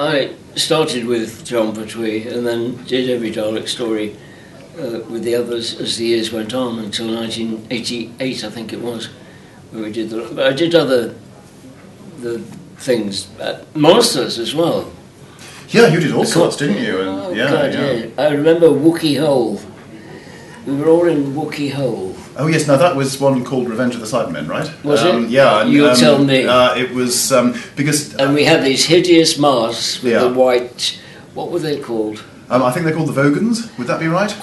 I started with John Pertwee and then did every Dalek story with the others as the years went on until 1988, I think it was, when we did but I did the things, monsters as well. Yeah, you did all sorts, didn't you? And, yeah. I remember Wookiee Hole. We were all in Wookiee Hole. Oh yes, now that was one called Revenge of the Cybermen, right? Was it? Yeah. You'll tell me. It was because... and we had these hideous masks with the white... What were they called? I think they're called the Vogons. Would that be right?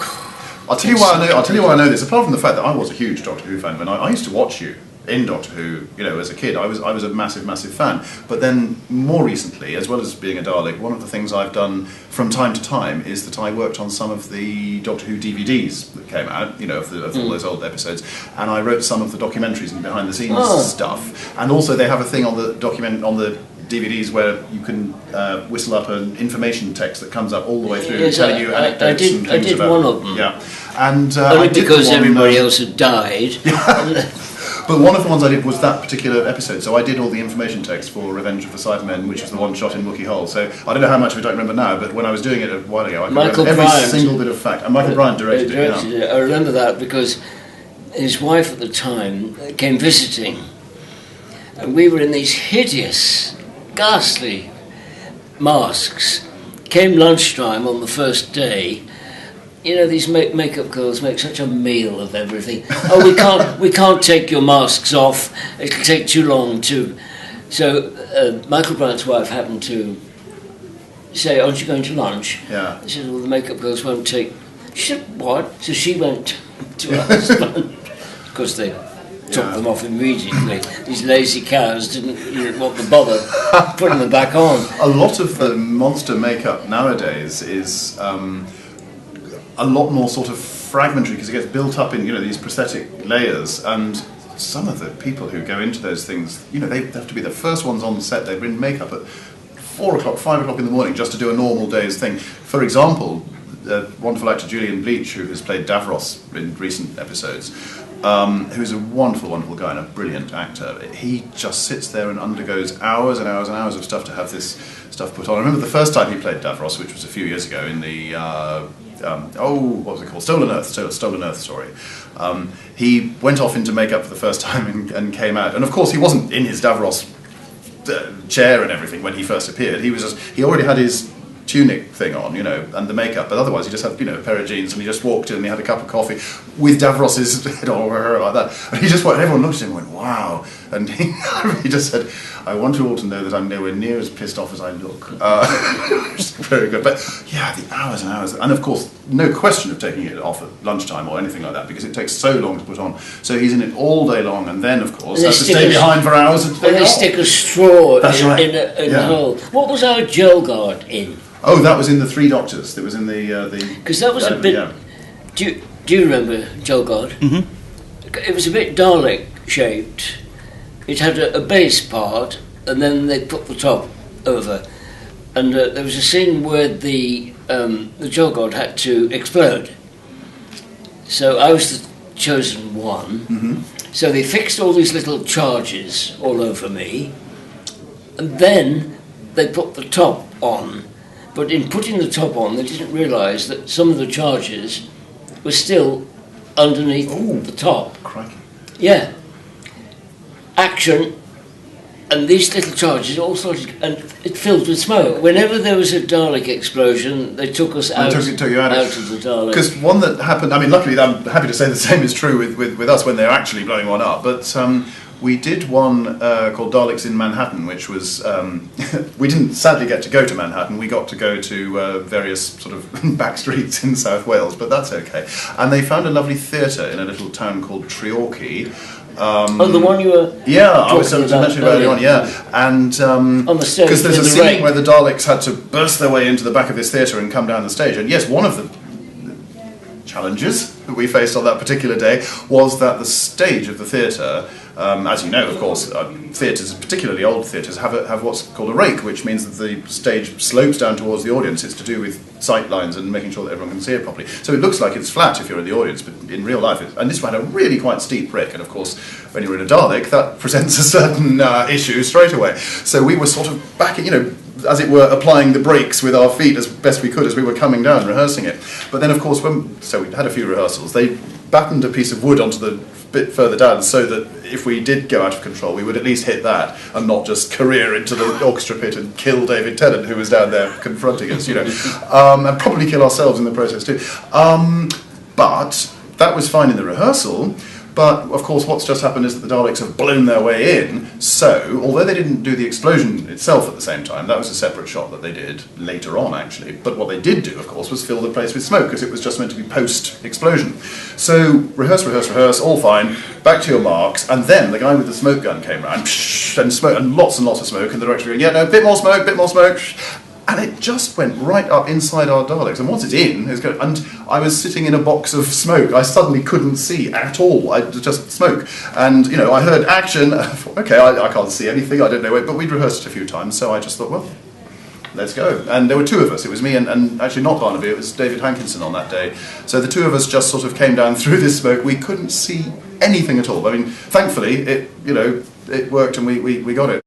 I'll tell you why I know this. Apart from the fact that I was a huge Doctor Who fan, when I used to watch you in Doctor Who, as a kid, I was a massive fan. But then more recently, as well as being a Dalek, one of the things I've done from time to time is that I worked on some of the Doctor Who DVDs that came out, of all those old episodes, and I wrote some of the documentaries and behind the scenes stuff. And also they have a thing on the DVDs where you can whistle up an information text that comes up all the way through, telling you anecdotes and things. I did about one of them. Yeah, and only because everybody else had died. But one of the ones I did was that particular episode, so I did all the information text for Revenge of the Cybermen, which was the one shot in Wookiee Hole. So I don't know how much of it I remember now, but when I was doing it a while ago, I could remember every single bit of fact. And Michael Bryant directed it. I remember that because his wife at the time came visiting, and we were in these hideous, ghastly masks. Came lunchtime on the first day. These makeup girls make such a meal of everything. Oh, we can't take your masks off. It'll take too long to. So Michael Bryant's wife happened to say, "Aren't you going to lunch?" Yeah. He said, "Well, the makeup girls won't take." She said, "What?" So she went to her husband. Of course, they took them off immediately. These lazy cows didn't want to bother putting them back on. A lot of the monster makeup nowadays is. A lot more sort of fragmentary because it gets built up in these prosthetic layers, and some of the people who go into those things, they have to be the first ones on the set. They bring makeup at 4 o'clock, 5 o'clock in the morning just to do a normal day's thing. For example, the wonderful actor Julian Bleach, who has played Davros in recent episodes, who's a wonderful guy and a brilliant actor. He just sits there and undergoes hours and hours and hours of stuff to have this stuff put on. I remember the first time he played Davros, which was a few years ago in the what was it called? Stolen Earth story. He went off into makeup for the first time and came out. And of course, he wasn't in his Davros chair and everything when he first appeared. He already had his tunic thing on, and the makeup. But otherwise, he just had a pair of jeans, and he just walked in and he had a cup of coffee with Davros's head on like that. And he just went. Everyone looked at him and went, "Wow!" And he just said, "I want you all to know that I'm nowhere near as pissed off as I look." Which is very good. But yeah, the hours and hours, and of course, no question of taking it off at lunchtime or anything like that because it takes so long to put on. So he's in it all day long, and then of course has to stay behind for hours. And they stick a straw in the hole. What was our gel guard in? Oh, that was in the Three Doctors. That was in the because that was a bit. Yeah. Do you remember Jolgard? Mm-hmm. It was a bit Dalek shaped. It had a base part, and then they put the top over. And there was a scene where the Jolgard had to explode. So I was the chosen one. Mm-hmm. So they fixed all these little charges all over me, and then they put the top on. But in putting the top on, they didn't realise that some of the charges were still underneath the top. Crikey. Yeah. Action, and these little charges all started, and it filled with smoke. Whenever there was a Dalek explosion, they took us out, took you out of the Dalek. Because one that happened, I mean, luckily I'm happy to say the same is true with us when they're actually blowing one up, but we did one called Daleks in Manhattan, which was, we didn't sadly get to go to Manhattan, we got to go to various sort of back streets in South Wales, but that's okay. And they found a lovely theatre in a little town called Treorchy. The one you were I was mentioning earlier on, and on the stage, because there's a scene where the Daleks had to burst their way into the back of this theatre and come down the stage, and yes, one of the challenges that we faced on that particular day was that the stage of the theatre, as you know, of course, theatres, particularly old theatres, have what's called a rake, which means that the stage slopes down towards the audience. It's to do with sight lines and making sure that everyone can see it properly. So it looks like it's flat if you're in the audience, but in real life, and this had a really quite steep rake, and of course, when you're in a Dalek, that presents a certain issue straight away. So we were sort of backing, as it were, applying the brakes with our feet as best we could as we were coming down, rehearsing it. But then, of course, so we had a few rehearsals. They battened a piece of wood onto the bit further down so that if we did go out of control, we would at least hit that and not just career into the orchestra pit and kill David Tennant, who was down there confronting us, and probably kill ourselves in the process too. But that was fine in the rehearsal. But, of course, what's just happened is that the Daleks have blown their way in, so, although they didn't do the explosion itself at the same time, that was a separate shot that they did later on, actually, but what they did do, of course, was fill the place with smoke, because it was just meant to be post-explosion. So, rehearse, all fine, back to your marks, and then the guy with the smoke gun came around, and lots of smoke, and the director going, yeah, no, bit more smoke, and it just went right up inside our Daleks. And once it's in, it's good. And I was sitting in a box of smoke. I suddenly couldn't see at all. I just smoke. And, I heard action. I thought, okay, I can't see anything. I don't know it. But we'd rehearsed it a few times, so I just thought, well, let's go. And there were two of us. It was me and actually not Barnaby. It was David Hankinson on that day. So the two of us just sort of came down through this smoke. We couldn't see anything at all. I mean, thankfully, it worked and we got it.